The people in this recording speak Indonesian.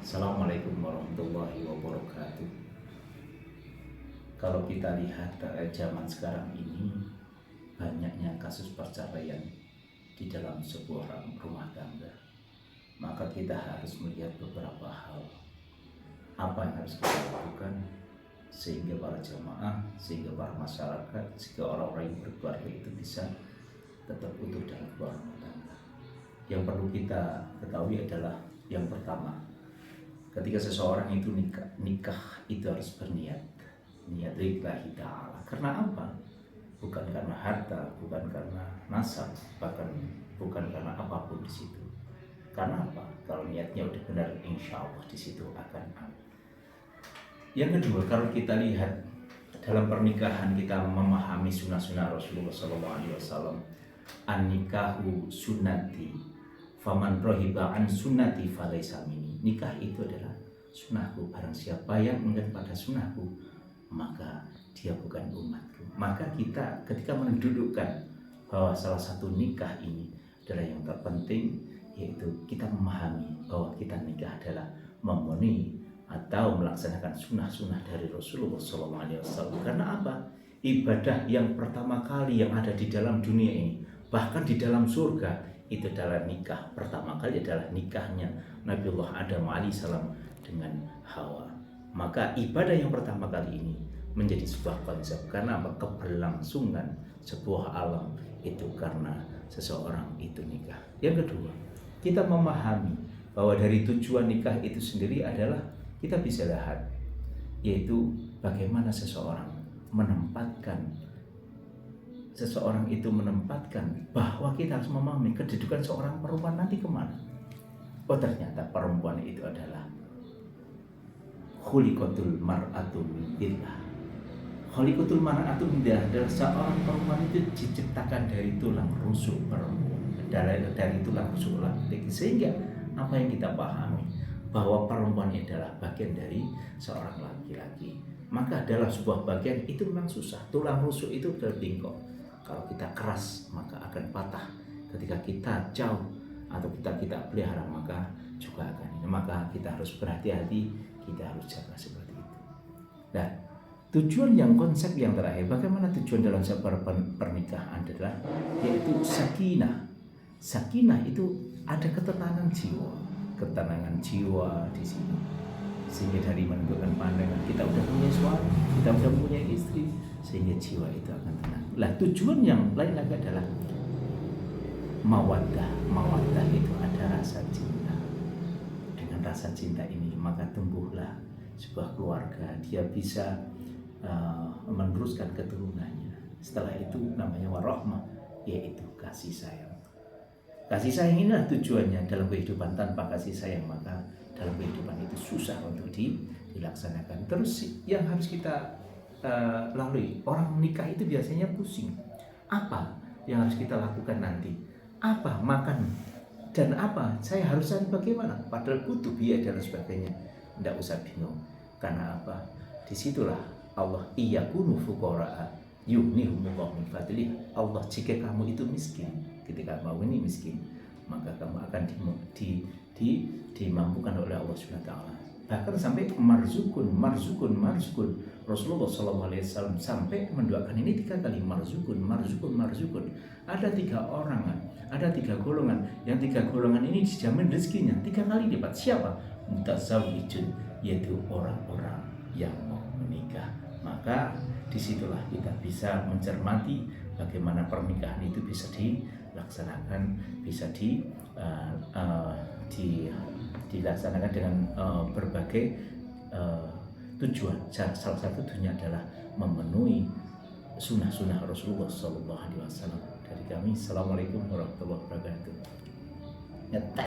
Assalamualaikum warahmatullahi wabarakatuh. Kalau kita lihat zaman sekarang ini, banyaknya kasus perceraian di dalam sebuah rumah tangga, maka kita harus melihat beberapa hal. Apa yang harus kita lakukan sehingga para jamaah, sehingga para masyarakat, sehingga orang-orang yang berkeluarga itu bisa tetap utuh dalam rumah tangga. Yang perlu kita ketahui adalah yang pertama, ketika seseorang itu nikah itu harus berniat, niat lillahi ta'ala. Karena apa? Bukan karena harta, bukan karena nasab, bahkan bukan karena apapun di situ. Karena apa? Kalau niatnya udah benar, insya Allah di situ akan aman. Yang kedua, kalau kita lihat dalam pernikahan, kita memahami sunnah-sunnah Rasulullah SAW. An-nikahu sunnati, faman rohiba an sunnati falaysa minni. Nikah itu adalah sunnahku. Barang siapa yang enggan pada sunnahku, maka dia bukan umatku. Maka kita ketika mendudukkan bahwa salah satu nikah ini adalah yang terpenting, yaitu kita memahami bahwa kita nikah adalah memenuhi atau melaksanakan sunnah-sunnah dari Rasulullah SAW. Karena apa? Ibadah yang pertama kali yang ada di dalam dunia ini, bahkan di dalam surga, itu adalah nikah. Pertama kali adalah nikahnya Nabiullah Adam alaihissalam dengan Hawa. Maka ibadah yang pertama kali ini menjadi sebuah konsep. Karena apa? Keberlangsungan sebuah alam itu karena seseorang itu nikah. Yang kedua, kita memahami bahwa dari tujuan nikah itu sendiri adalah kita bisa lihat, yaitu bagaimana seseorang itu menempatkan bahwa kita harus memahami kedudukan seorang perempuan nanti kemana. Oh, ternyata perempuan itu adalah khuliqatul mar'atu min dillah. Khuliqatul mar'atu min dillah adalah seorang perempuan itu diciptakan dari tulang rusuk perempuan, dari tulang rusuk laki-laki. Sehingga apa yang kita pahami bahwa perempuan adalah bagian dari seorang laki-laki, maka adalah sebuah bagian itu memang susah. Tulang rusuk itu berbingkok. Kalau kita keras maka akan patah. Ketika kita jauh atau kita pelihara maka juga akan ini. Maka kita harus berhati-hati, kita harus jaga seperti itu. Nah, tujuan yang konsep yang terakhir, bagaimana tujuan dalam sebuah pernikahan adalah yaitu sakinah. Sakinah itu ada ketenangan jiwa di sini. Sehingga dari menentukan pandangan kita udah punya suami, kita udah punya istri, sehingga jiwa itu akan tenang. Lah, tujuan yang lain lagi adalah mawaddah. Mawaddah itu ada rasa cinta. Dengan rasa cinta ini maka tumbuhlah sebuah keluarga. Dia bisa meneruskan keturunannya. Setelah itu namanya warahmah, yaitu kasih sayang. Kasih sayang inilah tujuannya dalam kehidupan. Tanpa kasih sayang maka dalam kehidupan itu susah untuk dilaksanakan. Terus yang harus kita lalui, orang menikah itu biasanya pusing. Apa yang harus kita lakukan nanti? Apa makan dan apa saya harus cari bagaimana? Padahal butuh biaya dan sebagainya. Tidak usah bingung. Karena apa? Disitulah Allah iyakunu fuqara'a yughnihumullahu min fadlih. Allah, jika kamu itu miskin, ketika kamu ini miskin, maka kamu akan dimampukan oleh Allah SWT. Bahkan sampai marzukun. Rasulullah SAW sampai mendoakan ini 3 kali, marzukun. Ada 3 orang, ada 3 golongan. Yang 3 golongan ini dijamin rezekinya 3 kali lipat. Siapa? Mutazawwijun, yaitu orang-orang yang mau menikah. Maka disitulah kita bisa mencermati bagaimana pernikahan itu bisa dilaksanakan, bisa dilaksanakan dengan berbagai tujuan. Salah satu tujuannya adalah memenuhi sunnah-sunnah Rasulullah SAW. Dari kami, Assalamualaikum warahmatullahi wabarakatuh.